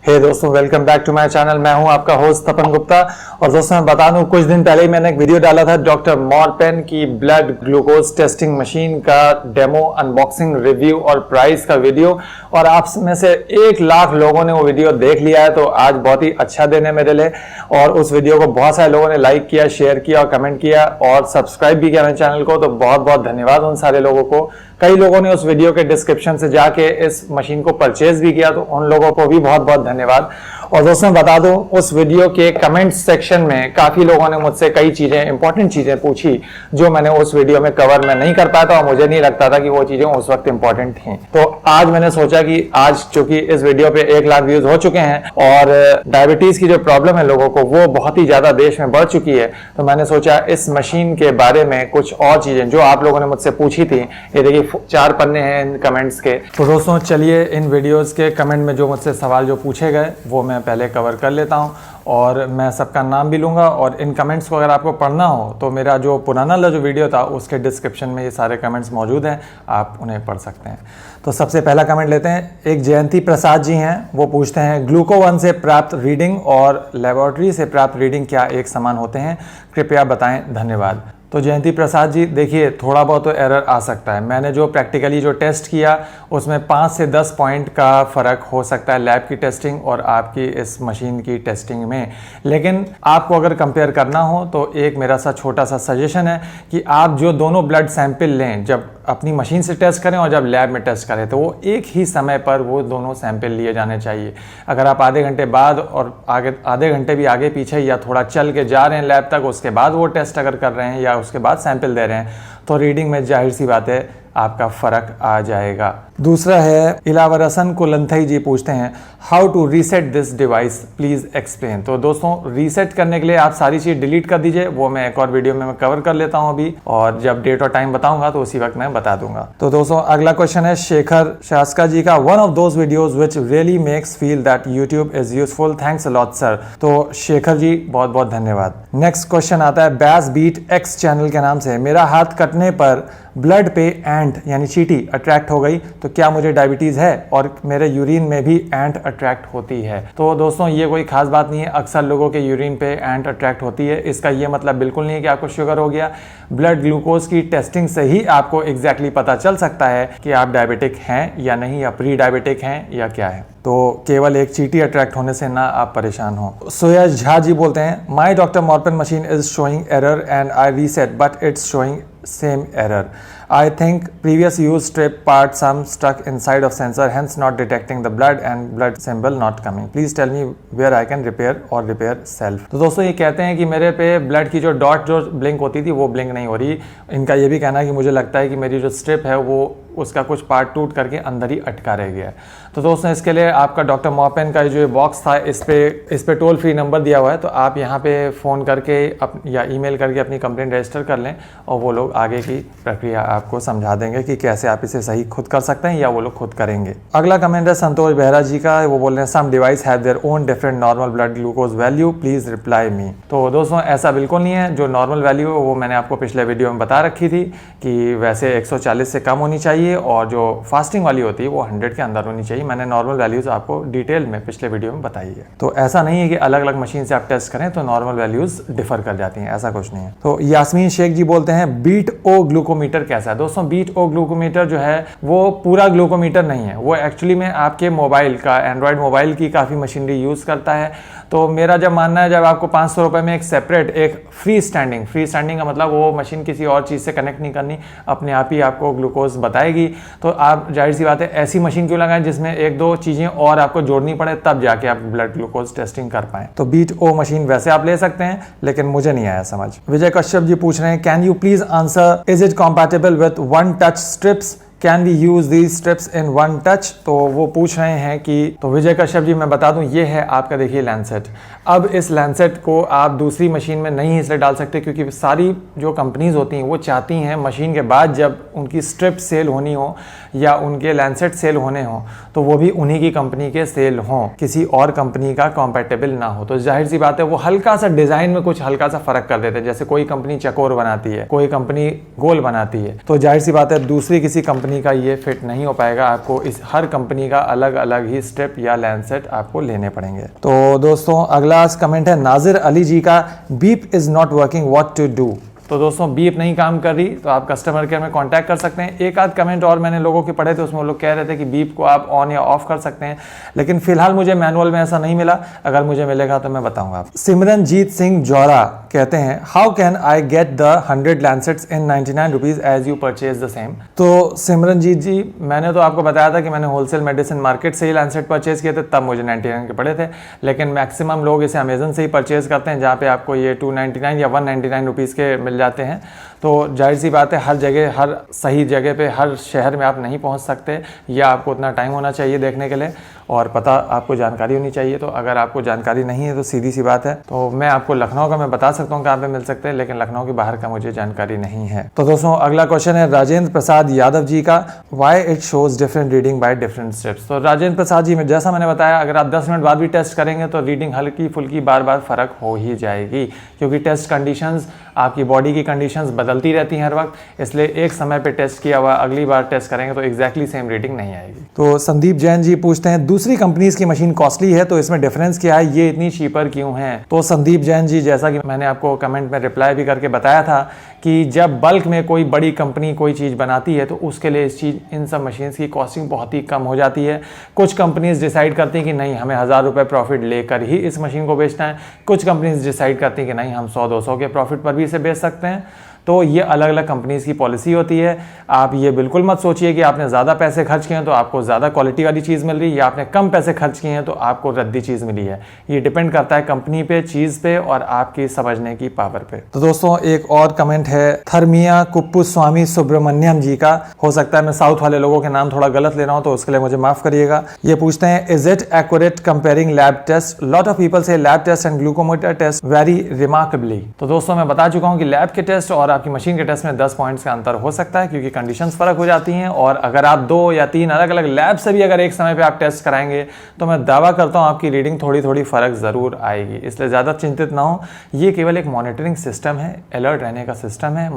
हे दोस्तों, welcome back to my channel. मैं हूं आपका होस्ट तपन गुप्ता। और दोस्तों मैं बता दूं, कुछ दिन पहले ही मैंने एक वीडियो डाला था डॉक्टर मॉरपेन की ब्लड ग्लूकोज टेस्टिंग मशीन का डेमो, अनबॉक्सिंग, रिव्यू और प्राइस का वीडियो। और आप में से 1 लाख लोगों ने वो वीडियो देख लिया है, तो आज बहुत ही अच्छा दिन है मेरे लिए। और उस वीडियो को बहुत सारे लोगों ने लाइक किया, शेयर किया और कमेंट किया और सब्सक्राइब भी किया मेरे चैनल को, तो बहुत बहुत धन्यवाद उन सारे लोगों को। कई लोगों ने उस वीडियो के डिस्क्रिप्शन से जाके इस मशीन को परचेज भी किया, तो उन लोगों को भी बहुत बहुत धन्यवाद। और दोस्तों मैं बता दूं, उस वीडियो के कमेंट सेक्शन में काफी लोगों ने मुझसे कई चीजें, इंपॉर्टेंट चीजें पूछी जो मैंने उस वीडियो में कवर में नहीं कर पाया था और मुझे नहीं लगता था कि वो चीजें उस वक्त इंपॉर्टेंट थी। तो आज मैंने सोचा कि आज चूंकि इस वीडियो पे 1 लाख व्यूज हो चुके हैं और डायबिटीज की जो प्रॉब्लम है लोगों को वो बहुत ही ज्यादा देश में बढ़ चुकी है, तो मैंने सोचा इस मशीन के बारे में कुछ और चीजें जो आप लोगों ने मुझसे पूछी थी, ये देखिए 4 पन्ने हैं इन कमेंट्स के। तो दोस्तों चलिए इन वीडियोस के कमेंट में जो मुझसे सवाल जो पूछे गए वो मैं पहले कवर कर लेता हूं और मैं सबका नाम भी लूँगा। और इन कमेंट्स को अगर आपको पढ़ना हो तो मेरा जो पुराना जो वीडियो था उसके डिस्क्रिप्शन में ये सारे कमेंट्स मौजूद हैं, आप उन्हें पढ़ सकते हैं। तो सबसे पहला कमेंट लेते हैं। एक जयंती प्रसाद जी हैं, वो पूछते हैं ग्लूको-1 से प्राप्त रीडिंग और लेबोरेटरी से प्राप्त रीडिंग क्या एक समान होते हैं? कृपया बताएं, धन्यवाद। तो जयंती प्रसाद जी देखिए, थोड़ा बहुत तो एरर आ सकता है। मैंने जो प्रैक्टिकली जो टेस्ट किया उसमें 5 से 10 पॉइंट का फ़र्क हो सकता है लैब की टेस्टिंग और आपकी इस मशीन की टेस्टिंग में। लेकिन आपको अगर कंपेयर करना हो तो एक मेरा सा छोटा सा सजेशन है कि आप जो दोनों ब्लड सैंपल लें, जब अपनी मशीन से टेस्ट करें और जब लैब में टेस्ट करें, तो वो एक ही समय पर वो दोनों सैंपल लिए जाने चाहिए। अगर आप आधे घंटे बाद और आधे घंटे भी आगे पीछे या थोड़ा चल के जा रहे हैं लैब तक, उसके बाद वो टेस्ट अगर कर रहे हैं या उसके बाद सैंपल दे रहे हैं, तो रीडिंग में जाहिर सी बात है आपका फर्क आ जाएगा। दूसरा है इलावरसन कुलंथई जी पूछते हैं how to reset this device, please explain. तो दोस्तों रीसेट करने के लिए आप सारी चीज डिलीट कर दीजिए, वो मैं एक और वीडियो में मैं कवर कर लेता हूं अभी, और जब डेट और टाइम बताऊंगा तो उसी वक्त मैं बता दूंगा। तो दोस्तों अगला क्वेश्चन है शेखर शास्का जी का, one of those videos which really makes feel that YouTube is useful, thanks a lot sir. तो शेखर जी बहुत बहुत धन्यवाद। नेक्स्ट क्वेश्चन आता है बैस बीट एक्स चैनल के नाम से, मेरा हाथ कटने पर ब्लड पे एंट यानी चींटी अट्रैक्ट हो गई, तो क्या मुझे डायबिटीज है? और मेरे यूरिन में भी एंट अट्रैक्ट होती है। तो दोस्तों ये कोई खास बात नहीं है, अक्सर लोगों के यूरिन पे एंट अट्रैक्ट होती है। इसका ये मतलब बिल्कुल नहीं है कि आपको शुगर हो गया। ब्लड ग्लूकोज की टेस्टिंग से ही आपको एग्जैक्टली पता चल सकता है कि आप डायबिटिक हैं या नहीं, या प्री डायबिटिक हैं या क्या है। तो केवल एक चींटी अट्रैक्ट होने से ना आप परेशान हो। सुयश झा जी बोलते हैं my doctor Morepen machine is showing error and I reset but it's showing same error. I think previous use strip part some stuck inside of sensor, hence not detecting the blood and blood symbol not coming. Please tell me where I can repair or repair self. तो दोस्तों ये कहते हैं कि मेरे पे blood की जो डॉट जो ब्लिंक होती थी वो ब्लिंक नहीं हो रही। इनका ये भी कहना है कि मुझे लगता है कि मेरी जो स्ट्रिप है वो उसका कुछ पार्ट टूट करके अंदर ही अटका रह गया है। तो दोस्तों इसके लिए आपका डॉक्टर मॉरपेन का जो बॉक्स था इस पे टोल फ्री नंबर दिया हुआ है, तो आप यहाँ पे फ़ोन करके या ईमेल करके अपनी कंप्लेंट रजिस्टर कर लें और वो लोग आगे की प्रक्रिया आपको समझा देंगे कि कैसे आप इसे सही खुद कर सकते हैं या वो लोग खुद करेंगे। अगला कमेंट है संतोष बेहरा जी का, वो बोल रहे हैं some device have their own different normal blood glucose value, please reply me. तो दोस्तों ऐसा बिल्कुल नहीं है। जो नॉर्मल वैल्यू है वो मैंने आपको पिछले वीडियो में बता रखी थी कि वैसे 140 से कम होनी चाहिए और जो फास्टिंग वाली होती है वो 100 के अंदर होनी चाहिए। मैंने नॉर्मल वैल्यूज आपको डिटेल में पिछले वीडियो में बताई है। तो ऐसा नहीं है कि अलग अलग मशीन से आप टेस्ट करें तो नॉर्मल वैल्यूज डिफर कर जाती हैं, ऐसा कुछ नहीं है। तो यास्मीन शेख जी बोलते हैं बीट ओ ग्लूकोमीटर कैसा है? दोस्तों बीट ओ ग्लूकोमीटर जो है वो पूरा ग्लूकोमीटर नहीं है, वो एक्चुअली में आपके मोबाइल का, एंड्रॉयड मोबाइल की काफ़ी मशीनरी यूज़ करता है। तो मेरा जब मानना है, जब आपको 500 रुपये में एक सेपरेट एक फ्री स्टैंडिंग का मतलब वो मशीन किसी और चीज़ से कनेक्ट नहीं करनी, अपने आप ही आपको ग्लूकोज बताएगी, तो आप जाहिर सी बात है ऐसी मशीन क्यों लगाएं जिसमें 1-2 चीज़ें और आपको जोड़नी पड़े, तब जाके आप ब्लड ग्लूकोज टेस्टिंग कर पाएं। तो बीट ओ मशीन वैसे आप ले सकते हैं, लेकिन मुझे नहीं आया समझ। विजय कश्यप जी पूछ रहे हैं can you please answer is it compatible with one touch strips, can we use these strips in one touch? तो वो पूछ रहे हैं कि, तो विजय कश्यप जी मैं बता दूं, ये है आपका देखिए लैंसेट। अब इस लैंसेट को आप दूसरी मशीन में नहीं इसलिए डाल सकते क्योंकि सारी जो कंपनीज होती हैं वो चाहती हैं मशीन के बाद जब उनकी स्ट्रिप सेल होनी हो या उनके लैंसेट सेल होने हो तो वो भी उन्हीं की कंपनी के सेल हों, किसी और कंपनी का कॉम्पैटिबल ना हो। तो जाहिर सी बात है वो हल्का सा डिजाइन में कुछ हल्का सा फर्क कर देते हैं, जैसे कोई कंपनी चकोर बनाती है, कोई कंपनी गोल बनाती है, तो जाहिर सी बात है दूसरी किसी कंपनी कंपनी का ये फिट नहीं हो पाएगा, आपको इस हर कंपनी का अलग अलग ही स्ट्रिप या लैंसेट आपको लेने पड़ेंगे। तो दोस्तों अगला कमेंट है नाजिर अली जी का, beep is not working, what to do. तो दोस्तों बीप नहीं काम कर रही तो आप कस्टमर केयर में कांटेक्ट कर सकते हैं। एक आध कमेंट और मैंने लोगों के पढ़े थे, उसमें वो लोग कह रहे थे कि बीप को आप ऑन या ऑफ कर सकते हैं, लेकिन फिलहाल मुझे मैनुअल में ऐसा नहीं मिला, अगर मुझे मिलेगा तो मैं बताऊंगा आप। सिमरनजीत सिंह जौहरा कहते हैं, how can I get the 100 lancets in 99 rupees as you purchase the same. तो सिमरनजीत जी, मैंने तो आपको बताया था कि मैंने होलसेल मेडिसिन मार्केट से ही लैंसेट परचेज किए थे, तब मुझे 99 के पड़े थे, लेकिन मैक्सिमम लोग इसे अमेजन से ही परचेज करते हैं, जहाँ पे आपको ये 299 या 199 रुपीज़ के मिल जाते हैं। तो जाहिर सी बात है, हर जगह, हर सही जगह पे, हर शहर में आप नहीं पहुंच सकते, या आपको उतना टाइम होना चाहिए देखने के लिए, और पता आपको जानकारी होनी चाहिए। तो अगर आपको जानकारी नहीं है तो सीधी सी बात है, तो मैं आपको लखनऊ का मैं बता सकता हूँ कहाँ पे मिल सकते हैं, लेकिन लखनऊ के बाहर का मुझे जानकारी नहीं है। तो दोस्तों अगला क्वेश्चन है राजेंद्र प्रसाद यादव जी का, why it shows different reading by different steps. तो राजेंद्र प्रसाद जी, में जैसा मैंने बताया, अगर आप 10 मिनट बाद भी टेस्ट करेंगे तो रीडिंग हल्की फुल्की बार बार फर्क हो ही जाएगी, क्योंकि टेस्ट कंडीशंस, आपकी बॉडी की कंडीशंस बदलती रहती हैं हर वक्त, इसलिए एक समय पे टेस्ट किया हुआ अगली बार टेस्ट करेंगे तो एग्जैक्टली सेम रीडिंग नहीं आएगी। तो संदीप जैन जी पूछते हैं, दूसरी कंपनीज की मशीन कॉस्टली है तो इसमें डिफरेंस क्या है, ये इतनी चीपर क्यों है। तो संदीप जैन जी, जैसा कि मैंने आपको कमेंट में रिप्लाई भी करके बताया था कि जब बल्क में कोई बड़ी कंपनी कोई चीज़ बनाती है तो उसके लिए इन सब मशीन्स की कॉस्टिंग बहुत ही कम हो जाती है। कुछ कंपनीज डिसाइड करती हैं कि नहीं, हमें 1000 रुपये प्रॉफिट लेकर ही इस मशीन को बेचना है, कुछ कंपनीज डिसाइड करती हैं कि नहीं, हम 100-200 के प्रॉफिट पर भी इसे बेच सकते हैं। तो ये अलग अलग कंपनीज की पॉलिसी होती है। आप ये बिल्कुल मत सोचिए कि आपने ज़्यादा पैसे खर्च किए हैं तो आपको ज़्यादा क्वालिटी वाली चीज़ मिल रही है, या आपने कम पैसे खर्च किए हैं तो आपको रद्दी चीज़ मिली है। ये डिपेंड करता है कंपनी पे, चीज़ पे, और आपकी समझने की पावर पे। तो दोस्तों एक और कमेंट है थर्मिया कुप्पुस्वामी सुब्रमण्यम जी का, हो सकता है मैं साउथ वाले लोगों के नाम थोड़ा गलत ले रहा हूँ, तो उसके लिए मुझे माफ करिएगा। ये पूछते हैं, is it accurate comparing lab test, lot of people से lab test and glucometer test very remarkably. तो दोस्तों मैं बता चुका हूँ कि लैब के टेस्ट और आपकी मशीन के टेस्ट में 10 पॉइंट्स का अंतर हो सकता है, क्योंकि कंडीशंस फर्क हो जाती हैं, और अगर आप 2 या 3 अलग अलग लैब से भी अगर एक समय पे आप टेस्ट कराएंगे तो मैं दावा करता हूं आपकी रीडिंग थोड़ी थोड़ी फर्क जरूर आएगी। इसलिए ज़्यादा चिंतित ना हो, ये केवल एक मॉनिटरिंग सिस्टम है, अलर्ट रहने का सिस्टम है।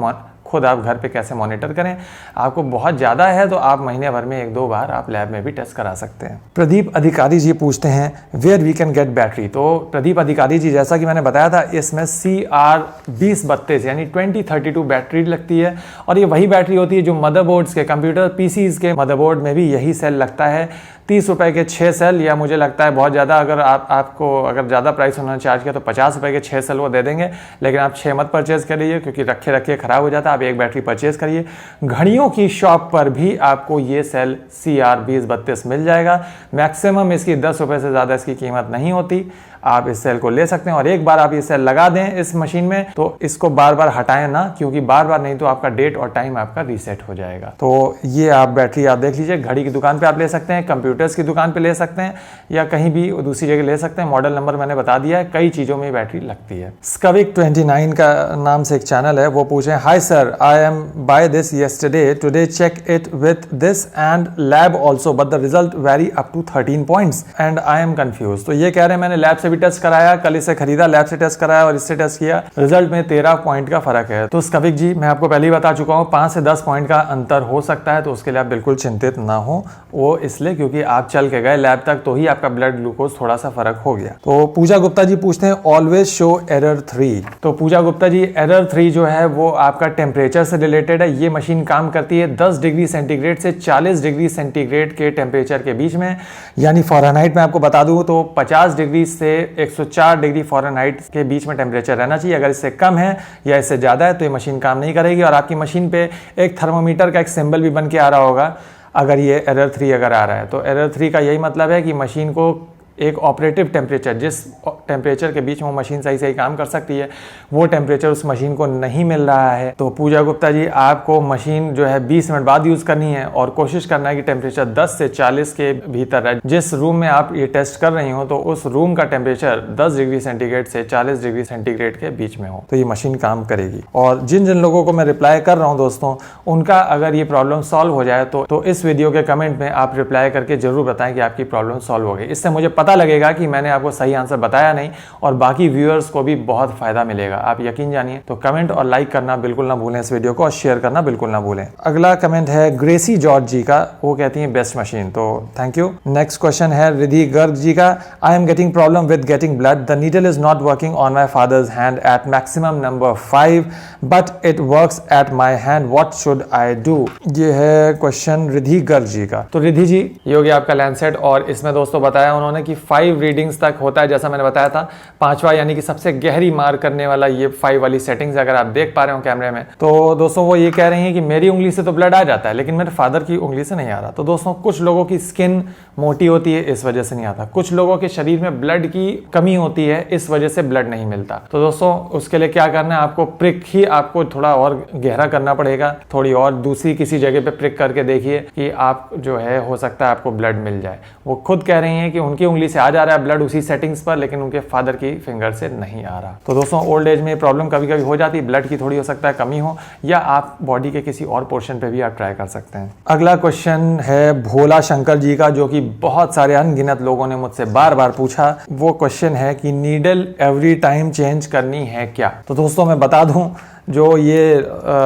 खुद आप घर पे कैसे मॉनिटर करें, आपको बहुत ज़्यादा है तो आप महीने भर में 1-2 बार आप लैब में भी टेस्ट करा सकते हैं। प्रदीप अधिकारी जी पूछते हैं, where we can get battery. तो प्रदीप अधिकारी जी, जैसा कि मैंने बताया था, इसमें CR2032 यानी 2032 बैटरी लगती है, और ये वही बैटरी होती है जो मदरबोर्ड्स के, कंप्यूटर पीसीज के मदरबोर्ड में भी यही सेल लगता है। 30 रुपए के 6 सेल, या मुझे लगता है बहुत ज़्यादा, अगर आपको अगर ज़्यादा प्राइस उन्होंने चार्ज किया तो 50 रुपए के 6 सेल वो दे देंगे, लेकिन आप 6 मत परचेज करिए, क्योंकि रखे रखे खराब हो जाता है। आप एक बैटरी परचेज करिए। घड़ियों की शॉप पर भी आपको ये सेल CR2032 मिल जाएगा। मैक्सिमम इसकी 10 रुपए से ज़्यादा इसकी कीमत नहीं होती। आप इस सेल को ले सकते हैं, और एक बार आप ये सेल लगा दें इस मशीन में तो इसको बार बार हटाएं ना, क्योंकि बार बार नहीं तो आपका डेट और टाइम आपका रीसेट हो जाएगा। तो ये आप बैटरी आप देख लीजिए, घड़ी की दुकान पे आप ले सकते हैं, कंप्यूटर्स की दुकान पे ले सकते हैं, या कहीं भी दूसरी जगह ले सकते हैं। मॉडल नंबर मैंने बता दिया है, कई चीज़ों में बैटरी लगती है। स्कविक 29 का नाम से एक चैनल है, वो पूछे, hi sir, I am buy this yesterday, today check it with this and lab also, but the result very up to 13 points and I am confuse. तो ये कह रहे हैं मैंने लैब से टेस्ट कराया, कल इसे खरीदा, लैब से टेस्ट कराया और इससे टेस्ट किया, रिजल्ट में 13 पॉइंट का फर्क है। तो स्कविक जी, मैं आपको पहले ही बता चुका हूं, 5 से 10 पॉइंट का अंतर हो सकता है, तो उसके लिए आप बिल्कुल चिंतित ना हो। वो इसलिए क्योंकि आप चल के गए लैब तक, तो ही आपका ब्लड ग्लूकोज थोड़ा सा फर्क हो गया। तो पूजा गुप्ता जी पूछते हैं, ऑलवेज शो एरर 3। तो पूजा गुप्ता जी, एरर 3 जो है वो आपका टेम्परेचर से रिलेटेड है। ये मशीन काम करती है 10 डिग्री सेंटीग्रेड से 40 डिग्री सेंटीग्रेड के टेम्परेचर के बीच में, यानी फ़ारेनहाइट में आपको बता दूं तो 50 डिग्री से 104 डिग्री फ़ारेनहाइट के बीच में टेम्परेचर रहना चाहिए। अगर इससे कम है या इससे ज़्यादा है तो ये मशीन काम नहीं करेगी, और आपकी मशीन पे एक थर्मोमीटर का एक सिंबल भी बन के आ रहा होगा अगर ये एरर 3 अगर आ रहा है। तो एरर 3 का यही मतलब है कि मशीन को एक ऑपरेटिव टेम्परेचर, जिस टेम्परेचर के बीच में वो मशीन सही काम कर सकती है, वो टेम्परेचर उस मशीन को नहीं मिल रहा है। तो पूजा गुप्ता जी, आपको मशीन जो है 20 मिनट बाद यूज़ करनी है, और कोशिश करना है कि टेम्परेचर 10 से 40 के भीतर रहे। जिस रूम में आप ये टेस्ट कर रही हो तो उस रूम का टेम्परेचर 10 डिग्री सेंटीग्रेड से 40 डिग्री सेंटीग्रेड के बीच में हो, तो ये मशीन काम करेगी। और जिन जिन लोगों को मैं रिप्लाई कर रहा हूँ दोस्तों, उनका अगर ये प्रॉब्लम सॉल्व हो जाए तो इस वीडियो के कमेंट में आप रिप्लाई करके जरूर बताएं कि आपकी प्रॉब्लम सॉल्व हो गई। इससे मुझे पता लगेगा कि मैंने आपको सही आंसर बताया नहीं और बाकी व्यूअर्स को भी बहुत फायदा मिलेगा, आप यकीन जानिए। तो कमेंट और लाइक करना बिल्कुल ना भूलें इस वीडियो को, और शेयर करना बिल्कुल ना भूलें। अगला कमेंट है ग्रेसी जॉर्ज जी का, वो कहती हैं बेस्ट मशीन, तो थैंक यू। नेक्स्ट क्वेश्चन है रिधि गर्ग जी का, I am getting problem with getting blood, the needle is not working on my father's hand eight maximum number 5 but it works at my hand, what should I do. ये है question Ridhi Garg ji का। तो रिधि जी, ये हो गया आपका लैंसेट, और इसमें दोस्तों बताया उन्होंने कि 5 रीडिंग्स तक होता है, जैसा मैंने बताया था। 5वां यानी कि सबसे गहरी मार करने वाला ये 5 वाली सेटिंग्स अगर आप देख पा रहे हो कैमरे में। तो दोस्तों वो ये कह रही हैं कि मेरी उंगली से तो ब्लड आ जाता है लेकिन मेरे फादर की उंगली से नहीं आ रहा। तो दोस्तों कुछ लोगों की स्किन मोटी होती है, इस वजह से नहीं आता। कुछ लोगों के शरीर में ब्लड की कमी होती है, इस वजह से ब्लड नहीं मिलता। तो दोस्तों उसके लिए क्या करना है, आपको प्रिक ही आपको थोड़ा और गहरा करना पड़ेगा, थोड़ी और दूसरी किसी जगह पे प्रिक करके देखिए कि आप जो है हो सकता है आपको ब्लड मिल जाए। वो खुद कह रही हैं कि उनकी उंगली से आ जा रहा है ब्लड उसी सेटिंग्स पर, लेकिन उनके फादर की फिंगर से नहीं आ रहा। तो दोस्तों ओल्ड एज में प्रॉब्लम कभी कभी हो जाती है, ब्लड की थोड़ी हो सकता है कमी हो, या आप बॉडी के किसी और पोर्शन पे भी आप ट्राई कर सकते हैं। अगला क्वेश्चन है भोला शंकर जी का, जो कि बहुत सारे अनगिनत लोगों ने मुझसे बार बार पूछा। वो क्वेश्चन है कि नीडल एवरी टाइम चेंज करनी है क्या। तो दोस्तों मैं बता दूं, जो ये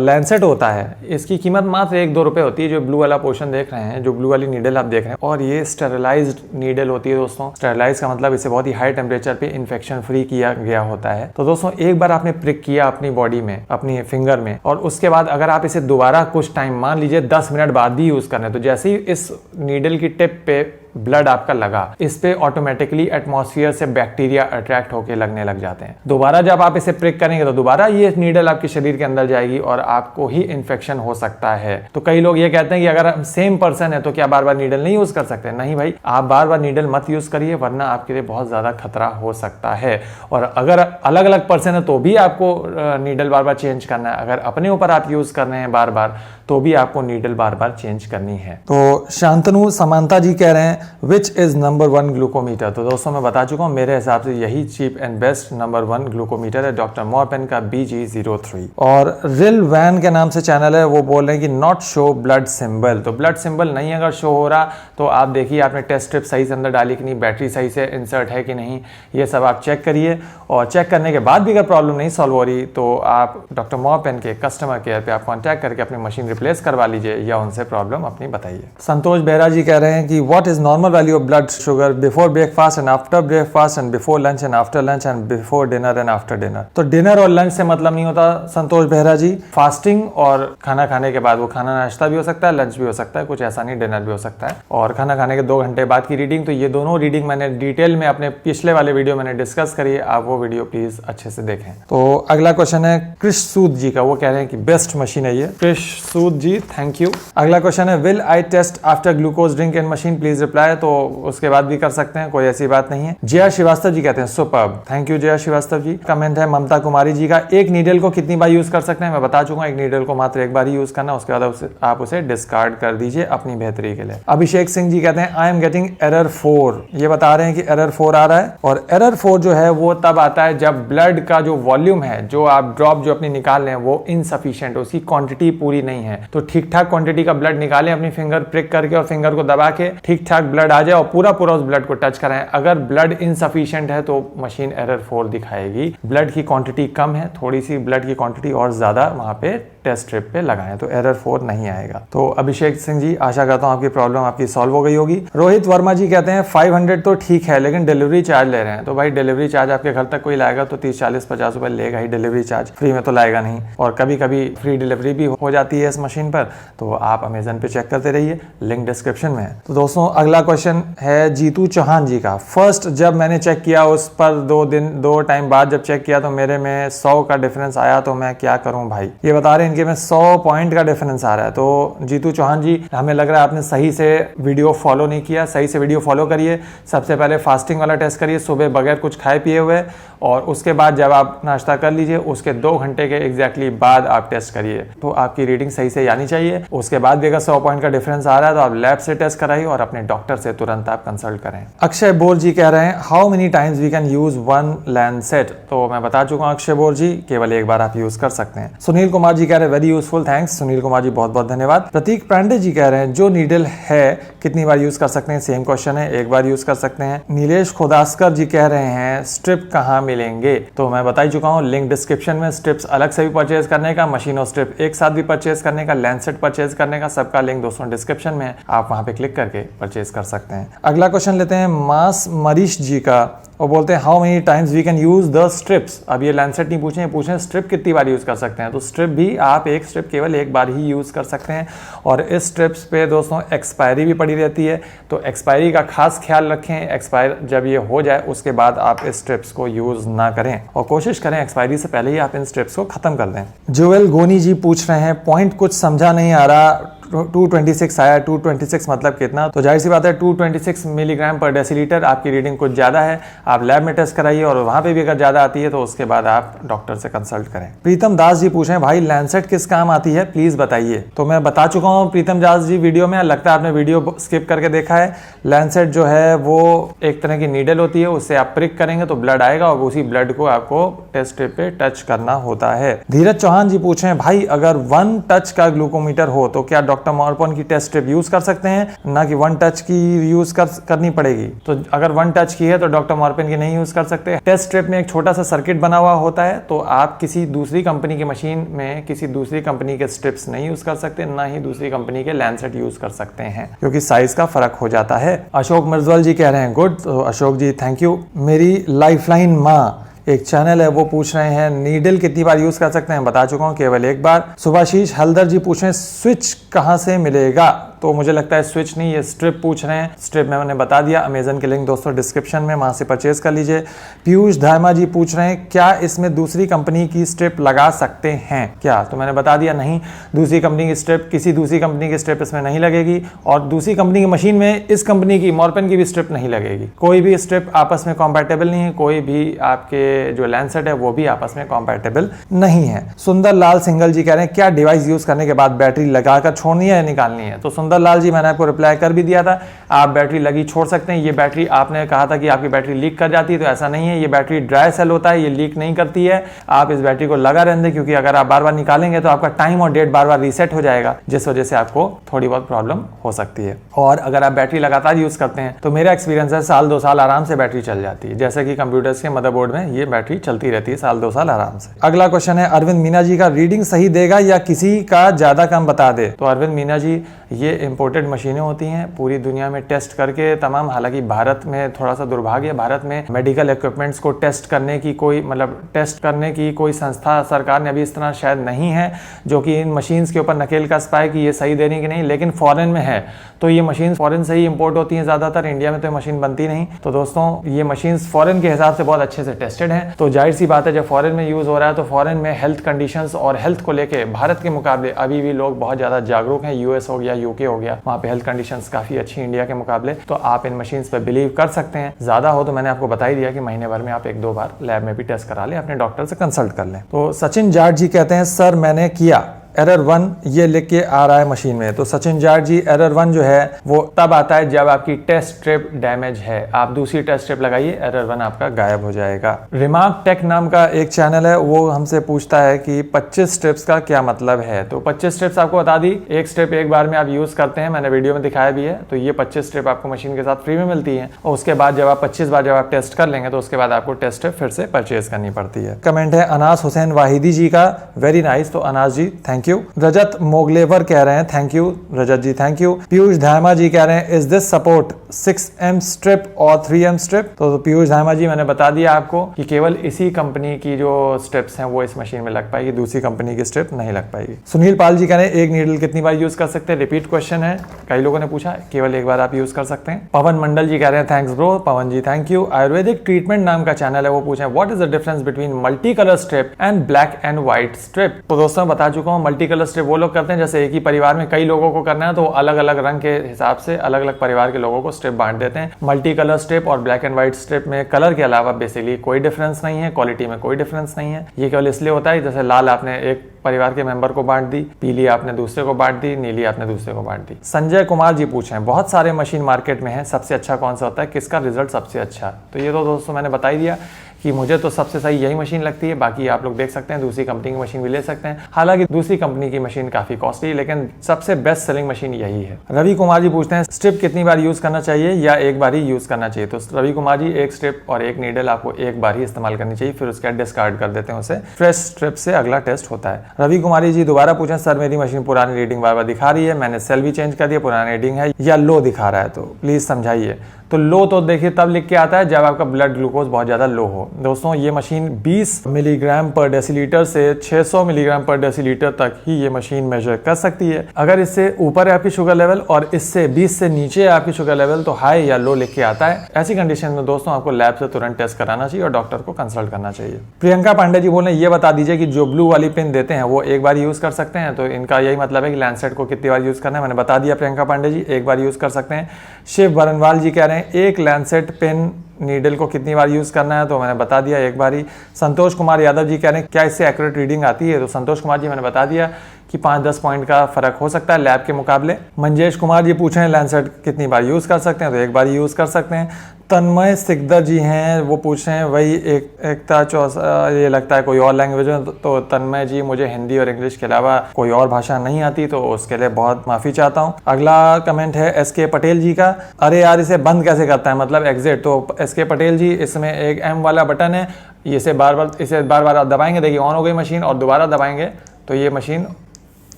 लैंसेट होता है इसकी कीमत मात्र 1-2 रुपए होती है। जो ब्लू वाला पोर्शन देख रहे हैं, जो ब्लू वाली नीडल आप देख रहे हैं, और ये स्टेरिलाइज्ड नीडल होती है दोस्तों। स्टेरिलाइज का मतलब इसे बहुत ही हाई टेम्परेचर पे इन्फेक्शन फ्री किया गया होता है। तो दोस्तों एक बार आपने प्रिक किया अपनी बॉडी में, अपनी फिंगर में, और उसके बाद अगर आप इसे दोबारा कुछ टाइम, मान लीजिए 10 मिनट बाद भी यूज करना है, तो जैसे ही इस नीडल की टिप पे ब्लड आपका लगा, इस पे ऑटोमेटिकली एटमॉस्फेयर से बैक्टीरिया अट्रैक्ट होके लगने लग जाते हैं। दोबारा जब आप इसे प्रिक करेंगे तो दोबारा ये नीडल आपके शरीर के अंदर जाएगी और आपको ही इन्फेक्शन हो सकता है। तो कई लोग ये कहते हैं कि अगर हम सेम पर्सन है तो क्या बार बार नीडल नहीं यूज कर सकते? नहीं भाई, आप बार बार नीडल मत यूज करिए, वरना आपके लिए बहुत ज्यादा खतरा हो सकता है। और अगर अलग अलग पर्सन है तो भी आपको नीडल बार बार चेंज करना है। अगर अपने ऊपर आप यूज कर रहे हैं बार बार, तो भी आपको नीडल बार बार चेंज करनी है। तो शांतनु समांता जी कह रहे हैं विच इज नंबर 1 ग्लूकोमीटर। तो दोस्तों मैं बता चुका हूं, मेरे हिसाब से यही cheap and best number 1 glucometer है, डॉक्टर मॉरपेन का BG03। और रिल वैन के नाम से चैनल है, वो बोल रहे हैं कि नॉट शो ब्लड सिंबल। तो ब्लड सिंबल नहीं अगर शो हो रहा तो आप देखिए आपने टेस्ट स्ट्रिप सही से अंदर डाली कि नहीं, बैटरी सही से इंसर्ट है कि नहीं, ये सब आप चेक करिए। और चेक करने के बाद भी अगर प्रॉब्लम नहीं सॉल्व हो रही तो आप डॉक्टर मॉरपेन के कस्टमर केयर पे आप कॉन्टैक्ट करके अपनी मशीन रिप्लेस करवा लीजिए, या उनसे प्रॉब्लम अपनी बताइए। संतोष बेहरा जी कह रहे हैं कि what is normal value of blood sugar before breakfast and after breakfast and before lunch and after lunch and before dinner and after dinner. तो डिनर और लंच से मतलब नहीं होता संतोष बेहरा जी, फास्टिंग और खाना खाने के बाद, वो खाना नाश्ता भी हो सकता है, लंच भी हो सकता है, कुछ ऐसा नहीं डिनर भी हो सकता है, और खाना खाने के 2 घंटे बाद की रीडिंग। तो ये दोनों रीडिंग मैंने डिटेल में अपने पिछले वाले वीडियो मैंने डिस्कस करी है, आप वो वीडियो प्लीज अच्छे से देखें। तो अगला क्वेश्चन है कृष सूद जी का, वो कह रहे हैं कि बेस्ट मशीन है ये। Krish Sood ji thank you. अगला क्वेश्चन है will I test after glucose drink in machine please reply. तो उसके बाद भी कर सकते हैं, कोई ऐसी बात नहीं है। जया श्रीवास्तव जी कहते हैं superb, thank you Jaya Shrivastava ji. Comment है ममता कुमारी जी का, एक नीडल को कितनी बार यूज कर सकते हैं? मैं बता चुका हूं, एक नीडल को मात्र एक बार ही यूज करना, उसके बाद आप उसे डिस्कार्ड कर दीजिए अपनी बेहतरी के लिए। अभिषेक सिंह जी कहते हैं आई एम गेटिंग एरर 4। ये बता रहे हैं कि एरर 4 आ रहा है, और एरर 4 जो है वो तब आता है जब ब्लड का जो वॉल्यूम है, जो आप ड्रॉप जो अपनी निकाल रहे हैं वो इनसफिशिएंट, उसकी क्वांटिटी पूरी नहीं है। तो ठीक ठाक क्वांटिटी का ब्लड निकालें अपनी फिंगर प्रिक करके, और फिंगर को दबा के ठीक ठाक ब्लड आ जाए और पूरा पूरा उस ब्लड को टच कराएं। अगर ब्लड इनसफिशिएंट है तो मशीन एरर 4 दिखाएगी। ब्लड की क्वांटिटी कम है, थोड़ी सी ब्लड की क्वांटिटी और ज्यादा वहां पे टेस्ट स्ट्रिप पे लगाएं तो एरर 4 नहीं आएगा। तो अभिषेक सिंह जी आशा करता हूं आपकी प्रॉब्लम आपकी सॉल्व हो गई होगी। रोहित वर्मा जी कहते हैं 500 तो ठीक है लेकिन डिलीवरी चार्ज ले रहे हैं। तो भाई डिलीवरी चार्ज आपके घर तक कोई लाएगा तो 30, 40, 50 रुपए लेगा ही डिलीवरी चार्ज, फ्री में तो लाएगा नहीं। और कभी कभी फ्री डिलीवरी भी हो जाती है इस मशीन पर, तो आप अमेजन पे चेक करते रहिए, लिंक डिस्क्रिप्शन में है। तो दोस्तों अगला क्वेश्चन है जीतू चौहान जी का। फर्स्ट जब मैंने चेक किया उस पर 2 टाइम बाद जब चेक किया तो मेरे में 100 का डिफरेंस आया, तो मैं क्या करूं भाई? ये बता रहे हैं इनके में 100 पॉइंट का डिफरेंस आ रहा है। तो जीतू चौहान जी हमें लग रहा है आपने सही से वीडियो फॉलो नहीं किया, सही से वीडियो फॉलो करिए। सबसे पहले फास्टिंग वाला टेस्ट करिए सुबह बगैर कुछ खाए पिए हुए, और उसके बाद जब आप नाश्ता कर लीजिए उसके 2 घंटे के एग्जैक्टली बाद आप टेस्ट करिए, तो आपकी रीडिंग सही से आनी चाहिए। उसके बाद भी अगर 100 पॉइंट का डिफरेंस आ रहा है तो आप लैब से टेस्ट कराइए और अपने डॉक्टर से तुरंत आप कंसल्ट करें। अक्षय बोर जी कह रहे हैं how many times we can use one lancet, तो मैं बता चुका हूं अक्षय बोर जी, केवल एक बार आप यूज कर सकते हैं। सुनील कुमार जी कह रहे हैं very useful, thanks Sunil Kumar ji, बहुत बहुत धन्यवाद। प्रतीक पांडे जी कह रहे हैं जो नीडल है कितनी बार यूज कर सकते हैं, सेम क्वेश्चन है, एक बार यूज कर सकते हैं। नीलेश खोदास्कर जी कह रहे हैं स्ट्रिप कहाँ मिलेंगे, तो मैं बता ही चुका हूँ लिंक डिस्क्रिप्शन में। स्ट्रिप्स अलग से भी परचेज करने का, मशीन और स्ट्रिप एक साथ भी परचेज करने का, लैंसेट परचेज करने का, सबका लिंक दोस्तों डिस्क्रिप्शन में है, आप वहां पे क्लिक करके परचेज कर सकते हैं। अगला क्वेश्चन लेते हैं मास मरीश जी का, वो बोलते हैं how many times we can use the strips. अब ये लैंसेट नहीं पूछे, पूछे स्ट्रिप कितनी बार यूज कर सकते हैं, तो स्ट्रिप भी आप एक स्ट्रिप केवल एक बार ही यूज कर सकते हैं। और इस स्ट्रिप्स पे दोस्तों एक्सपायरी भी पड़ी रहती है, तो एक्सपायरी का खास ख्याल रखें। एक्सपायर जब ये हो जाए उसके बाद आप इस स्ट्रिप्स को यूज ना करें और कोशिश करें एक्सपायरी से पहले ही आप इन स्ट्रिप्स को खत्म कर दें। जोएल गोनी जी पूछ रहे हैं पॉइंट कुछ समझा नहीं आ रहा, 226 आया, 226 मतलब कितना, तो जाहिर सी बात है 226 मिलीग्राम पर डेसीलीटर, आपकी रीडिंग कुछ ज़्यादा है, आप लैब में टेस्ट कराइए और वहाँ पे भी अगर ज़्यादा आती है तो उसके बाद आप डॉक्टर से कंसल्ट करें। प्रीतम दास जी पूछ रहे हैं भाई लैंसेट किस काम आती है प्लीज़ बताइए, तो मैं बता चुका हूँ प्रीतम दास जी वीडियो में, लगता है आपने वीडियो स्किप करके देखा है। लैंसेट जो है वो एक तरह की नीडल होती है, उससे आप प्रिक करेंगे तो ब्लड आएगा और उसी ब्लड को आपको टेस्ट स्ट्रिप पे टच करना होता है। धीरज चौहान जी पूछ रहे हैं भाई अगर 1 टच का ग्लूकोमीटर हो तो क्या डॉक्टर मॉर्पन की टेस्ट स्ट्रिप यूज कर सकते हैं, ना कि 1 टच की यूज करनी पड़ेगी, तो अगर 1 टच की है तो डॉक्टर मॉर्पन की नहीं यूज कर सकते। टेस्ट स्ट्रिप में एक छोटा सा सर्किट बना हुआ होता है, तो आप किसी दूसरी कंपनी की मशीन में किसी दूसरी कंपनी के स्ट्रिप्स नहीं यूज कर सकते, ना ही दूसरी कंपनी के लैंसेट यूज कर सकते हैं, क्योंकि साइज का फर्क हो जाता है। अशोक मिर्जवाल जी कह रहे हैं गुड, तो अशोक जी थैंक यू। मेरी लाइफलाइन माँ एक चैनल है वो पूछ रहे हैं नीडल कितनी बार यूज कर सकते हैं, बता चुका हूं केवल एक बार। सुभाशीष हल्दर जी पूछ रहे हैं स्विच कहां से मिलेगा, तो मुझे लगता है स्विच नहीं ये स्ट्रिप पूछ रहे हैं। स्ट्रिप मैंने बता दिया, अमेजन के लिंक दोस्तों डिस्क्रिप्शन में, वहां से परचेज कर लीजिए। पीयूष धामा जी पूछ रहे हैं क्या इसमें दूसरी कंपनी की स्ट्रिप लगा सकते हैं क्या, तो मैंने बता दिया नहीं, दूसरी कंपनी की स्ट्रिप, किसी दूसरी कंपनी की स्ट्रिप इसमें नहीं लगेगी और दूसरी कंपनी की मशीन में इस कंपनी की मॉर्पन की भी स्ट्रिप नहीं लगेगी। कोई भी स्ट्रिप आपस में कॉम्पैटिबल नहीं है, कोई भी आपके जो लैंसेट है वो भी आपस में कॉम्पैटिबल नहीं है। सुंदर लाल सिंगल जी कह रहे हैं क्या डिवाइस यूज करने के बाद बैटरी लगाकर छोड़नी है या निकालनी है, तो सुंदर लाल जी मैंने आपको रिप्लाई कर भी दिया था, आप बैटरी लगी छोड़ सकते हैं। ये बैटरी आपने कहा था कि आपकी बैटरी लीक कर जाती है, तो ऐसा नहीं है, ये बैटरी ड्राई सेल होता है, ये लीक नहीं करती है। आप इस बैटरी को लगा रहने दें, क्योंकि अगर आप बार बार निकालेंगे तो आपका टाइम और डेट बार बार रीसेट हो जाएगा, जिस वजह से आपको थोड़ी बहुत प्रॉब्लम हो सकती है। और अगर आप बैटरी लगातार यूज करते हैं तो मेरा एक्सपीरियंस है 1-2 साल आराम से बैटरी चल जाती है, जैसे कि कंप्यूटर्स के मदरबोर्ड में ये बैटरी चलती रहती है 1-2 साल आराम से। अगला क्वेश्चन है अरविंद मीना जी का, रीडिंग सही देगा या किसी का ज्यादा कम बता दे, तो अरविंद मीना जी ये इंपोर्टेड मशीनें होती हैं, पूरी दुनिया में टेस्ट करके तमाम, हालांकि भारत में थोड़ा सा दुर्भाग्य है, भारत में मेडिकल इक्विपमेंट्स को टेस्ट करने की कोई संस्था सरकार ने अभी इस तरह शायद नहीं है जो कि इन मशीन्स के ऊपर नकेल कस पाए कि ये सही देनी कि नहीं, लेकिन फॉरेन में है, तो ये मशीन फॉरेन से ही इंपोर्ट होती हैं ज्यादातर, इंडिया में तो ये मशीन बनती नहीं। तो दोस्तों ये मशीन्स फॉरेन के हिसाब से बहुत अच्छे से टेस्टेड हैं, तो जाहिर सी बात है जब फॉरेन में यूज हो रहा है तो फॉरेन में हेल्थ कंडीशंस और हेल्थ को लेके भारत के मुकाबले अभी भी लोग बहुत ज्यादा जागरूक हैं। यूएस हो गया, यूके हो गया, वहाँ पे हेल्थ कंडीशंस काफी अच्छी इंडिया के मुकाबले, तो आप इन मशीन्स पे बिलीव कर सकते हैं। ज्यादा हो तो मैंने आपको बता ही दिया कि महीने भर में आप 1-2 बार लैब में भी टेस्ट करा लें, अपने डॉक्टर से कंसल्ट कर लें। तो सचिन जाट जी कहते हैं सर मैंने किया एरर 1 ये लिख के आ रहा है मशीन में, तो सचिन जाट जी एरर 1 जो है वो तब आता है जब आपकी टेस्ट स्ट्रिप डैमेज है, आप दूसरी टेस्ट स्ट्रिप लगाइए, एरर 1 आपका गायब हो जाएगा। रिमार्क टेक नाम का एक चैनल है, वो हमसे पूछता है कि 25 स्ट्रिप्स का क्या मतलब है, तो 25 स्ट्रिप्स आपको बता दी, एक स्ट्रिप एक बार में आप यूज करते हैं, मैंने वीडियो में दिखाया भी है, तो ये 25 स्ट्रिप आपको मशीन के साथ फ्री में मिलती है, और उसके बाद जब आप 25 बार जब आप टेस्ट कर लेंगे तो उसके बाद आपको टेस्ट स्ट्रिप फिर से परचेज करनी पड़ती है। कमेंट है अनास हुसैन वाहिदी जी का, वेरी नाइस, तो अनास जी थैंक यू। रजत मोगलेवर कह रहे हैं thank you Rajat ji, thank you. Piyush Dhama ji कह रहे हैं is this support 6M strip और 3M स्ट्रिप, तो पीयूष धामा जी मैंने बता दिया आपको कि केवल इसी कंपनी की जो स्ट्रिप्स हैं वो इस मशीन में लग पाएगी, दूसरी कंपनी की स्ट्रिप नहीं लग पाएगी। सुनील पाल जी कह रहे हैं एक नीडल कितनी बार यूज कर सकते हैं, रिपीट क्वेश्चन है, कई लोगों ने पूछा, केवल एक बार आप यूज कर सकते हैं। पवन मंडल जी कह रहे हैं thanks bro, Pawan ji thank you. Ayurvedic treatment नाम का चैनल है, वो पूछे what is the difference between multi colour strip and black and white strip, तो दोस्तों बता चुका हूँ मल्टी कलर स्ट्रिप वो लोग करते हैं जैसे एक ही परिवार में कई लोगों को करना है तो अलग अलग रंग के हिसाब से अलग अलग परिवार के लोगों को स्ट्रिप बांट देते हैं। मल्टी कलर स्ट्रिप और ब्लैक एंड व्हाइट स्ट्रिप में कलर के अलावा बेसिकली कोई डिफरेंस नहीं है, क्वालिटी में कोई डिफरेंस नहीं है। ये केवल इसलिए होता है जैसे लाल आपने एक परिवार के मेंबर को बांट दी, पीली आपने दूसरे को बांट दी, नीली आपने दूसरे को बांट दी। संजय कुमार जी पूछे हैं बहुत सारे मशीन मार्केट में है, सबसे अच्छा कौन सा होता है, किसका रिजल्ट सबसे अच्छा? तो ये तो दोस्तों मैंने बता ही दिया कि मुझे तो सबसे सही यही मशीन लगती है। बाकी आप लोग देख सकते हैं दूसरी कंपनी की मशीन भी ले सकते हैं, हालांकि दूसरी कंपनी की मशीन काफी कॉस्टली है, लेकिन सबसे बेस्ट सेलिंग मशीन यही है। रवि कुमार जी पूछते हैं स्ट्रिप कितनी बार यूज करना चाहिए या एक बार ही यूज करना चाहिए? तो रवि कुमार जी एक स्ट्रिप और एक नीडल आपको एक बार ही इस्तेमाल करनी चाहिए, फिर उसके बाद डिस्कार्ड कर देते हैं उसे, फ्रेश स्ट्रिप से अगला टेस्ट होता है। रवि कुमारी जी दोबारा पूछें सर मेरी मशीन पुरानी रीडिंग बार बार दिखा रही है, मैंने सेल भी चेंज कर दिया, पुरानी रीडिंग है या लो दिखा रहा है, तो प्लीज समझाइए। तो लो तो देखिए तब लिख के आता है जब आपका ब्लड ग्लूकोज बहुत ज़्यादा लो हो। दोस्तों ये मशीन 20 मिलीग्राम पर डेसीलीटर से 600 मिलीग्राम पर डेसीलीटर तक ही ये मशीन मेजर कर सकती है। अगर इससे ऊपर है आपकी शुगर लेवल और इससे 20 से नीचे है आपकी शुगर लेवल तो हाई या लो लिख के आता है। ऐसी कंडीशन में दोस्तों आपको लैब से तुरंत टेस्ट कराना चाहिए और डॉक्टर को कंसल्ट करना चाहिए। प्रियंका पांडे जी बोल रहे हैं ये बता दीजिए कि जो ब्लू वाली पिन देते हैं वो एक बार यूज कर सकते हैं? तो इनका यही मतलब है कि लैंडसेट को कितनी बार यूज करना है, मैंने बता दिया प्रियंका पांडे जी, एक बार यूज कर सकते हैं। शिव बरनवाल जी कह रहे हैं एक लैंडसेट पेन नीडल को कितनी बार यूज करना है? तो मैंने बता दिया एक बार ही। संतोष कुमार यादव जी कह रहे हैं क्या इससे एक्यूरेट रीडिंग आती है? तो संतोष कुमार जी मैंने बता दिया कि 5-10 पॉइंट का फर्क हो सकता है लैब के मुकाबले। मंजेश कुमार जी पूछ रहे हैं लैंडसेट कितनी बार यूज कर सकते हैं? तो एक बार यूज कर सकते हैं। तन्मय सिकदर जी हैं वो पूछ रहे हैं वही एकता चौसा, ये लगता है कोई और लैंग्वेज में। तो तन्मय जी मुझे हिंदी और इंग्लिश के अलावा कोई और भाषा नहीं आती तो उसके लिए बहुत माफी चाहता हूँ। अगला कमेंट है SK पटेल जी का, अरे यार इसे बंद कैसे करता है, मतलब एग्जिट। तो SK पटेल जी इसमें एक M वाला बटन है, इसे बार बार दबाएंगे, देखिए ऑन हो गई मशीन, और दोबारा दबाएंगे तो ये मशीन,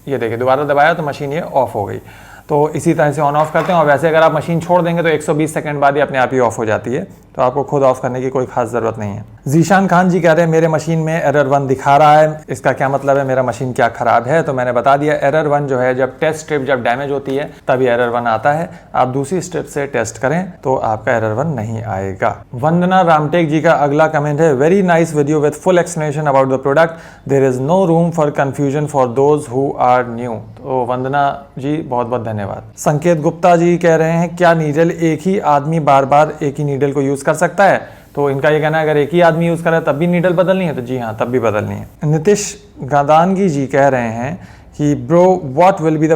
ये देखिए दोबारा दबाया तो मशीन ये ऑफ हो गई। तो इसी तरह से ऑन ऑफ करते हैं। और वैसे अगर आप मशीन छोड़ देंगे तो 120 सेकंड बाद ही अपने आप ही ऑफ हो जाती है, तो आपको खुद ऑफ करने की कोई खास जरूरत नहीं है। जीशान खान जी कह रहे हैं मेरे मशीन में एरर 1 दिखा रहा है, इसका क्या मतलब है, मेरा मशीन क्या खराब है? तो मैंने बता दिया एरर 1 जो है जब टेस्ट स्ट्रिप जब डैमेज होती है तभी एरर 1 आता है। आप दूसरी स्ट्रिप से टेस्ट करें तो आपका एरर 1 नहीं आएगा। वंदना रामटेक जी का अगला कमेंट है very nice video with full explanation about the product, there is no room for confusion for those who are new. तो वंदना जी बहुत बहुत धन्यवाद। संकेत गुप्ता जी कह रहे हैं क्या नीडल एक ही आदमी बार बार एक ही नीडल को यूज कर सकता है? तो इनका ये कहना है अगर एक ही आदमी यूज कर रहा है तब भी नीडल बदलनी है? तो जी हाँ, तब भी बदलनी है। नितिश गादानगी जी कह रहे हैं कि bro what will be the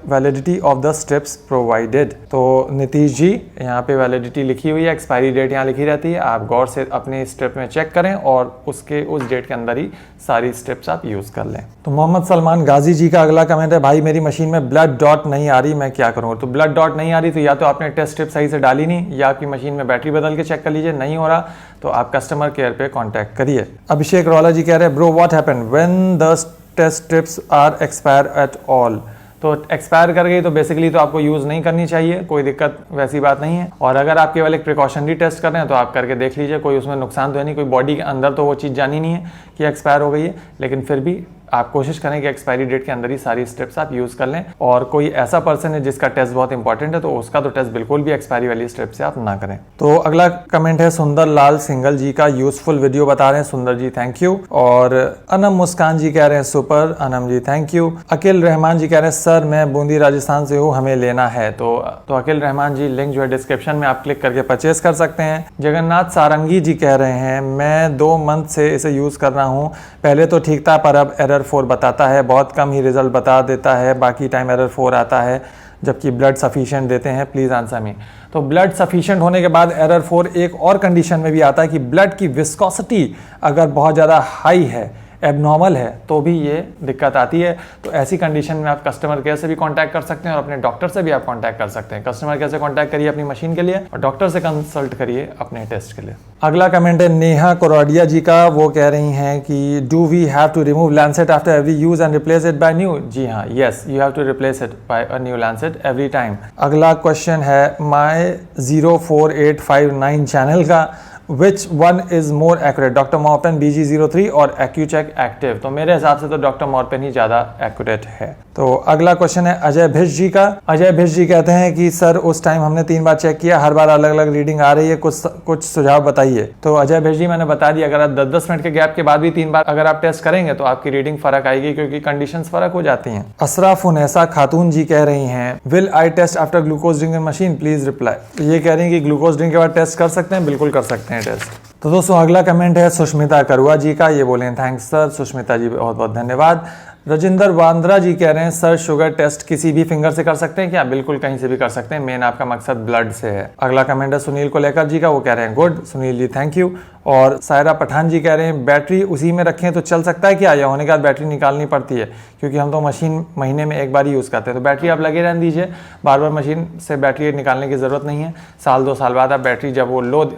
validity of the strips provided? तो नीतीश जी यहाँ पे वैलिडिटी लिखी हुई है, एक्सपायरी डेट यहाँ लिखी रहती है, आप गौर से अपनी स्ट्रिप में चेक करें और उस डेट के अंदर ही सारी स्ट्रिप्स आप यूज कर लें। तो मोहम्मद सलमान गाजी जी का अगला कमेंट है भाई मेरी मशीन में ब्लड डॉट नहीं आ रही, मैं क्या करूँ? तो ब्लड डॉट नहीं आ रही तो या तो आपने टेस्ट स्ट्रिप सही से डाली नहीं या आपकी मशीन में बैटरी बदल के चेक कर लीजिए, नहीं हो रहा तो आप कस्टमर केयर पे कॉन्टैक्ट करिए। अभिषेक रौला जी कह रहे हैं bro what happened when the test strips are expire at all? तो एक्सपायर कर गई तो बेसिकली तो आपको यूज नहीं करनी चाहिए, कोई दिक्कत वैसी बात नहीं है। और अगर आप केवल एक प्रिकॉशनरी टेस्ट कर रहे हैं तो आप करके देख लीजिए, कोई उसमें नुकसान तो है नहीं, कोई बॉडी के अंदर तो वो चीज़ जानी नहीं है कि एक्सपायर हो गई है, लेकिन फिर भी आप कोशिश करें कि एक्सपायरी डेट के अंदर ही सारी स्ट्रिप्स आप यूज कर लें। और कोई ऐसा पर्सन है जिसका टेस्ट बहुत इंपॉर्टेंट है तो उसका तो टेस्ट बिल्कुल भी एक्सपायरी वाली स्ट्रिप से आप ना करें। तो अगला कमेंट है सुंदर लाल सिंगल जी का, यूजफुल वीडियो बता रहे हैं सुंदर जी, थैंक यू। और अनम मुस्कान जी कह रहे हैं super, Anam ji thank you. Akil Rahman ji कह रहे हैं सर मैं बूंदी राजस्थान से हूँ, हमें लेना है। तो अकिल रहमान जी लिंक जो है डिस्क्रिप्शन में आप क्लिक करके परचेज कर सकते हैं। जगन्नाथ सारंगी जी कह रहे हैं मैं 2 मंथ से इसे यूज कर रहा हूँ, पहले तो ठीक था पर अब एरर 4 बताता है, बहुत कम ही रिजल्ट बता देता है, बाकी टाइम एरर 4 आता है जबकि ब्लड सफिशिएंट देते हैं, प्लीज आंसर मी। तो ब्लड सफिशिएंट होने के बाद एरर 4 एक और कंडीशन में भी आता है कि ब्लड की विस्कोसिटी अगर बहुत ज़्यादा हाई है, एबनॉर्मल है, तो भी ये दिक्कत आती है। तो ऐसी कंडीशन में आप कस्टमर केयर से भी कांटेक्ट कर सकते हैं और अपने डॉक्टर से भी आप कांटेक्ट कर सकते हैं। कस्टमर केयर से कांटेक्ट करिए अपनी मशीन के लिए और डॉक्टर से कंसल्ट करिए अपने टेस्ट के लिए। अगला कमेंट है नेहा कोरोडिया जी का, वो कह रही हैं कि do we have to remove lancet after every use and replace it by new? जी हाँ, yes, you have to replace it by a new lancet every time. अगला क्वेश्चन है माय 04859 चैनल का, which one is more accurate, doctor Morepen BG03 और एक्यूचेक active? तो मेरे हिसाब से तो डॉक्टर मॉर्पेन ही ज्यादा एक्यूरेट है। तो अगला क्वेश्चन है अजय भिष जी का। अजय भिष जी कहते हैं कि सर उस टाइम हमने 3 बार चेक किया, हर बार अलग अलग रीडिंग आ रही है, कुछ सुझाव बताइए। तो अजय भिष जी मैंने बता दिया, अगर आप 10-10 मिनट के गैप के बाद भी 3 बार अगर आप टेस्ट करेंगे तो आपकी रीडिंग फर्क आएगी, क्योंकि कंडीशंस फर्क हो जाती हैं। असराफ उन्नैसा खातून जी कह रही हैं, will I test after glucose drinking machine please reply. ये कह रही हैं कि ग्लूकोज ड्रिंक के बाद टेस्ट कर सकते हैं, बिल्कुल कर सकते हैं टेस्ट। तो दोस्तों अगला कमेंट है सुष्मिता करुआ जी का, ये बोले थैंक्स सर। सुष्मिता जी बहुत बहुत धन्यवाद। रजिंदर वांद्रा जी कह रहे हैं सर शुगर टेस्ट किसी भी फिंगर से कर सकते हैं क्या? बिल्कुल कहीं से भी कर सकते हैं, मेन आपका मकसद ब्लड से है। अगला कमेंट है सुनील कोलेकर जी का, वो कह रहे हैं good. Sunil ji thank you. और सायरा पठान जी कह रहे हैं बैटरी उसी में रखें तो चल सकता है क्या, या होने के बाद बैटरी निकालनी पड़ती है? क्योंकि हम तो मशीन महीने में एक बार ही यूज़ करते हैं, तो बैटरी आप लगे रहने दीजिए, बार बार मशीन से बैटरी निकालने की ज़रूरत नहीं है। 1-2 साल बाद आप बैटरी जब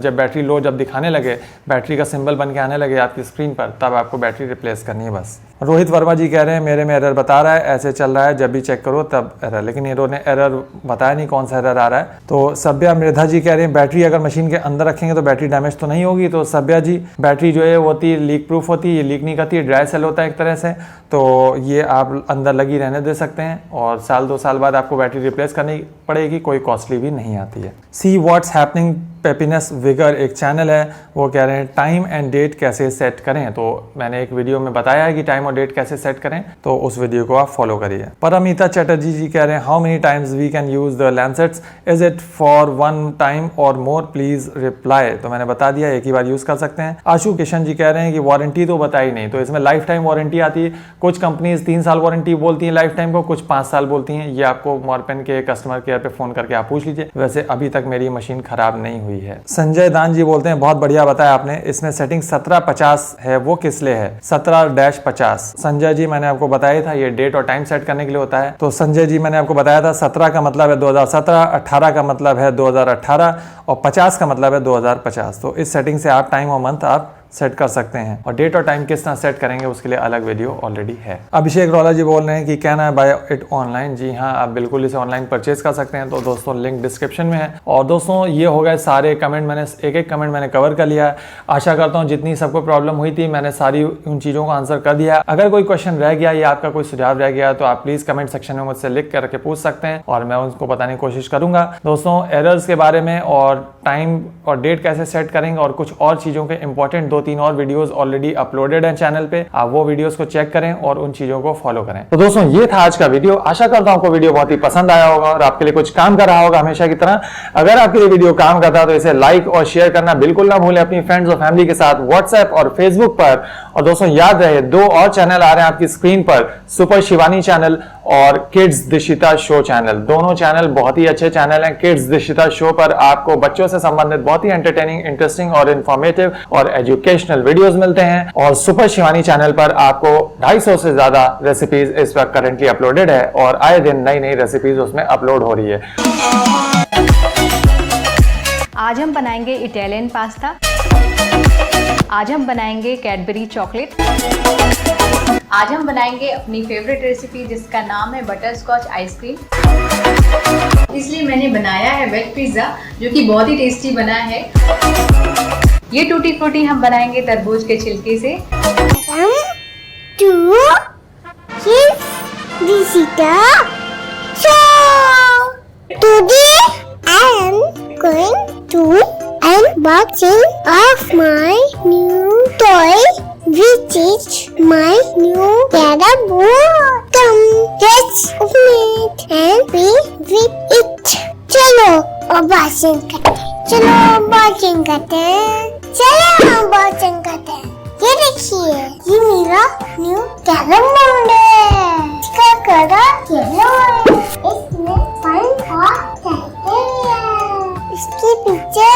बैटरी लो जब दिखाने लगे, बैटरी का सिंबल बन के आने लगे आपकी स्क्रीन पर, तब आपको बैटरी रिप्लेस करनी है बस। रोहित वर्मा जी कह रहे हैं मेरे में एरर बता रहा है, ऐसे चल रहा है, जब भी चेक करो तब एरर, लेकिन इन्होंने एरर बताया नहीं कौन सा एरर आ रहा है। तो सभ्या मृधा जी कह रहे हैं बैटरी अगर मशीन के अंदर रखेंगे तो बैटरी डैमेज तो नहीं होगी? तो सभ्या जी बैटरी जो है वो होती है लीक प्रूफ होती है, ये लीक नहीं करती है, ड्राई सेल होता है एक तरह से, तो ये आप अंदर लगी रहने दे सकते हैं और 1-2 साल बाद आपको बैटरी रिप्लेस करनी पड़ेगी, कोई कॉस्टली भी नहीं आती है। सी व्हाट्स हैपनिंग पेपीनेस विगर एक चैनल है, वो कह रहे हैं टाइम एंड डेट कैसे सेट करें। तो मैंने एक वीडियो में बताया है कि टाइम और डेट कैसे सेट करें, तो उस वीडियो को आप फॉलो करिए। परमिता चटर्जी जी कह रहे हैं how many times we can use the lancets, is it for 1 time और मोर प्लीज रिप्लाई। तो मैंने बता दिया एक ही बार यूज कर सकते हैं। आशु किशन जी कह रहे हैं कि वारंटी तो बताई नहीं, तो इसमें लाइफ टाइम वारंटी आती है। कुछ कंपनीज 3 साल वारंटी बोलती है लाइफ टाइम को, कुछ 5 साल बोलती हैं। ये आपको मॉर्पेन के कस्टमर केयर पे फोन करके आप पूछ लीजिए। वैसे अभी तक मेरी मशीन खराब नहीं हुई है। संजय दान जी बोलते हैं बहुत बढ़िया बताया आपने, इसमें सेटिंग 1750 है, वो किस लिए है? 17-50। संजय जी मैंने आपको बताया था ये डेट और टाइम सेट करने के लिए होता है। तो संजय जी मैंने आपको बताया था 17 का मतलब है 2017, 18 का मतलब है 2018 और 50 का मतलब है 2050। तो इस सेटिंग से आप टाइम और मंथ आप सेट कर सकते हैं, और डेट और टाइम किस तरह सेट करेंगे उसके लिए अलग वीडियो ऑलरेडी है। अभिषेक रौला जी बोल रहे हैं कि can I buy it online? जी हाँ, आप बिल्कुल इसे ऑनलाइन परचेज कर सकते हैं। तो दोस्तों लिंक डिस्क्रिप्शन में है। और दोस्तों ये हो गए सारे कमेंट, मैंने एक कमेंट मैंने कवर कर लिया। आशा करता हूँ जितनी सबको प्रॉब्लम हुई थी मैंने सारी उन चीज़ों का आंसर कर दिया। अगर कोई क्वेश्चन रह गया या आपका कोई सुझाव रह गया तो आप प्लीज कमेंट सेक्शन में मुझसे लिख करके पूछ सकते हैं और मैं उनको बताने की कोशिश करूंगा। दोस्तों एरर्स के बारे में और टाइम और डेट कैसे सेट करेंगे और कुछ और चीज़ों के इंपॉर्टेंट 2-3 और वीडियोस ऑलरेडी अपलोडेड हैं चैनल पे, आप वो वीडियोस को चेक करें और उन चीजों को फॉलो करें। तो दोस्तों ये था आज का वीडियो। आशा करता हूं आपको वीडियो बहुत ही पसंद आया होगा और आपके लिए कुछ काम कर रहा होगा हमेशा की तरह। अगर आपके लिए वीडियो काम करता है तो इसे लाइक और शेयर करना बिल्कुल ना भूलें अपनी फ्रेंड्स और फैमिली के साथ व्हाट्सएप और फेसबुक पर। और दोस्तों याद रहे 2 और चैनल आ रहे हैं आपकी स्क्रीन पर, सुपर शिवानी चैनल और किड्स दिशिता शो चैनल। दोनों चैनल बहुत ही अच्छे चैनल हैं। किड्स दिशिता शो पर आपको बच्चों से संबंधित बहुत ही एंटरटेनिंग, इंटरेस्टिंग और इंफॉर्मेटिव और एजुकेशनल वीडियोस मिलते हैं। और सुपर शिवानी चैनल पर आपको 250 से ज्यादा रेसिपीज इस वक्त करेंटली अपलोडेड है और आए दिन नई नई रेसिपीज उसमें अपलोड हो रही है। आज हम बनाएंगे इटालियन पास्ता। आज हम बनाएंगे कैडबरी चॉकलेट। आज हम बनाएंगे अपनी फेवरेट रेसिपी जिसका नाम है बटर स्कॉच आइसक्रीम। इसलिए मैंने बनाया है वेज पिज्जा जो कि बहुत ही टेस्टी बना है। ये टूटी फ्रूटी हम बनाएंगे तरबूज के छिलके से। Unboxing of my new toy, which is my new carabao. Come, let's open it and play with it. चलो unboxing करते हैं। चलो unboxing करते हैं। चलो unboxing करते हैं। ये देखिए, ये मेरा न्यू carabao है। इसका कलर येलो है। इसमें फन और कैरेक्टर है। इसके पीछे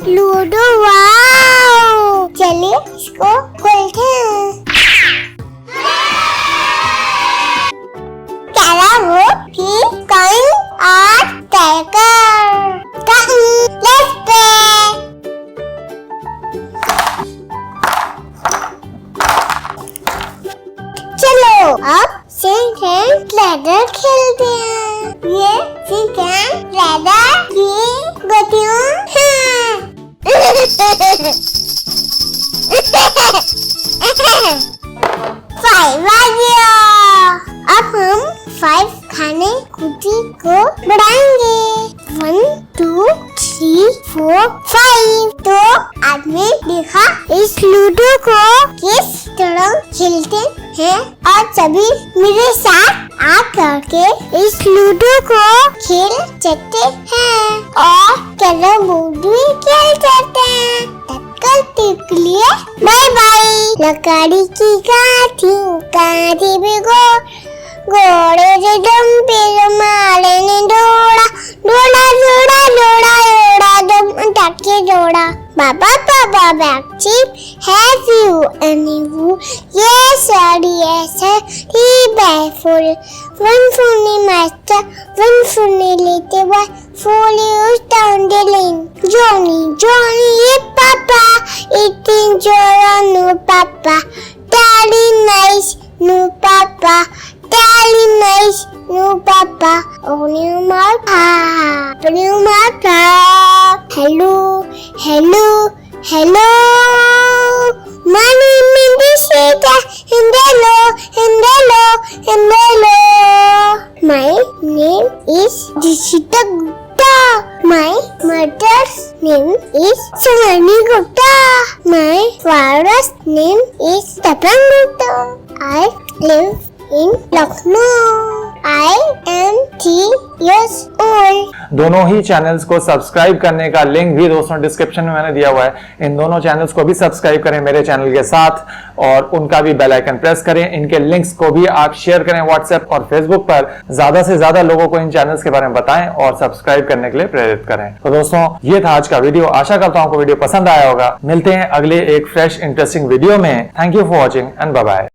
लूडो वाओ। चलिए इसको खोलते हैं। कैराबो की कॉइन और टाइगर। Let's play. चलो अब सिंक एंड लैडर खेलते हैं। ये सिंक एंड लैडर की गतियों फाइव आ गया। अब हम 5 खाने कुटी को बढ़ाएंगे। 1 2 3 4 5। तो आपने देखा इस लूडो को किस तरह खेलते हैं और सभी मेरे साथ आ करके इस लूडो को खेल सकते हैं और कैरम बोर्ड भी खेल सकते हैं। तब के लिए बाय बाय। लकड़ी की काठी भिगो घोड़े से दम पे माले ने दौड़ा दौड़ा दौड़ा दौड़ा दौड़ा दम टाके दौड़ा। Baba Backchip, have you any wool? Yes sir, he barefoot. One funny master, one funny little boy, follows down the lane. Johnny, yeah, Papa, eating Jora, no Papa. Daddy nice, no Papa. Daddy nice, no Papa. Open your mouth, open your mouth. Hello. My name is Dishita. Hello. My name is Dishita Gupta. My mother's name is Sunani Gupta. My father's name is Tapan Gupta. I live in Lucknow. I am 3 years old. दोनों ही channels को subscribe करने का link भी दोस्तों description में मैंने दिया हुआ है। इन दोनों चैनल्स को भी सब्सक्राइब करें मेरे चैनल के साथ और उनका भी बेल आइकन प्रेस करें। इनके लिंक्स को भी आप शेयर करें व्हाट्सएप और फेसबुक पर। ज्यादा से ज्यादा लोगों को इन चैनल्स के बारे में बताएं और सब्सक्राइब करने के लिए प्रेरित करें। तो दोस्तों ये था आज का वीडियो। आशा करता हूं आपको वीडियो पसंद आया होगा। मिलते हैं अगले एक फ्रेश इंटरेस्टिंग वीडियो में। Thank you for watching and bye bye.